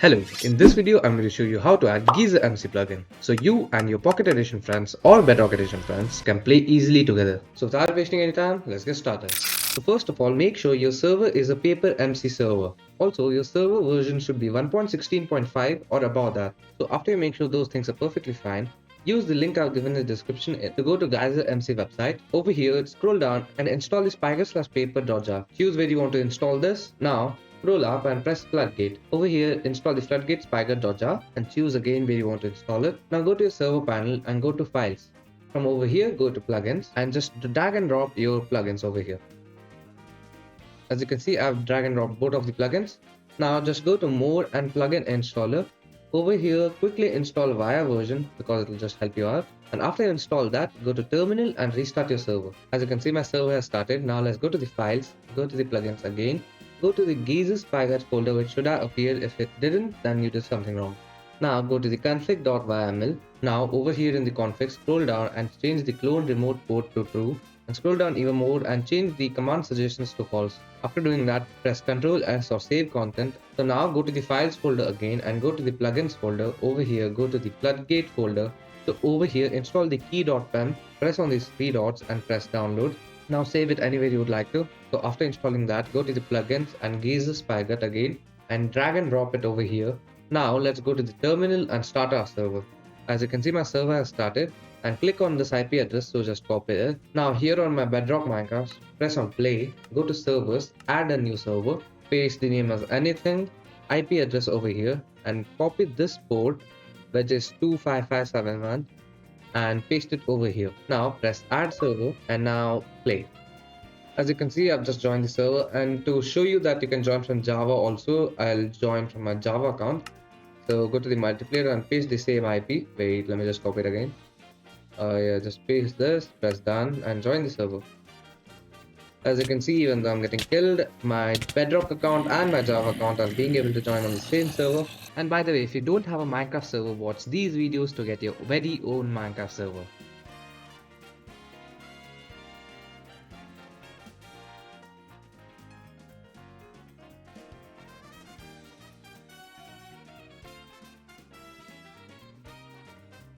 Hello, in this video I'm going to show you how to add Geyser MC plugin so you and your Pocket Edition friends or Bedrock Edition friends can play easily together. So without wasting any time, let's get started. So first of all, make sure your server is a paper MC server. Also, your server version should be 1.16.5 or above that. So after you make sure those things are perfectly fine, use the link I've given in the description to go to Geyser MC website. Over here, scroll down and install the spiker/paper.jar. Choose where you want to install this. Now, scroll up and press floodgate. Over here, install the floodgate spiker.jar and choose again where you want to install it. Now go to your server panel and go to files. From over here, go to plugins and just drag and drop your plugins over here. As you can see, I've drag and dropped both of the plugins. Now just go to more and plugin installer. Over here, quickly install Via version because it will just help you out. And after you install that, go to terminal and restart your server. As you can see, my server has started. Now let's go to the files, go to the plugins again. Go to the Geyser Spygate folder, which should have appeared. If it didn't, then you did something wrong. Now go to the config.yml. Now over here in the config, scroll down and change the clone remote port to true. And scroll down even more and change the command suggestions to false. After doing that, press Ctrl S or save content. So now go to the files folder again and go to the plugins folder. Over here, go to the floodgate folder. So over here, install the key.pem. Press on these three dots and press download. Now save it anywhere you would like to. So after installing that, go to the plugins and Geyser Spygate again and drag and drop it over here. Now let's go to the terminal and start our server. As you can see, my server has started and click on this IP address, so just copy it. Now here on my Bedrock Minecraft, press on play, go to servers, add a new server, paste the name as anything, IP address over here and copy this port, which is 25571. and paste it over here. Now press add server and now play. As you can see, I've just joined the server, and to show you that you can join from Java also, I'll join from my Java account. So go to the multiplayer and paste the same IP. Wait, let me just copy it again. Yeah, just paste this, press done and join the server. As you can see, even though I'm getting killed, my Bedrock account and my Java account are being able to join on the same server. And by the way, if you don't have a Minecraft server, watch these videos to get your very own Minecraft server.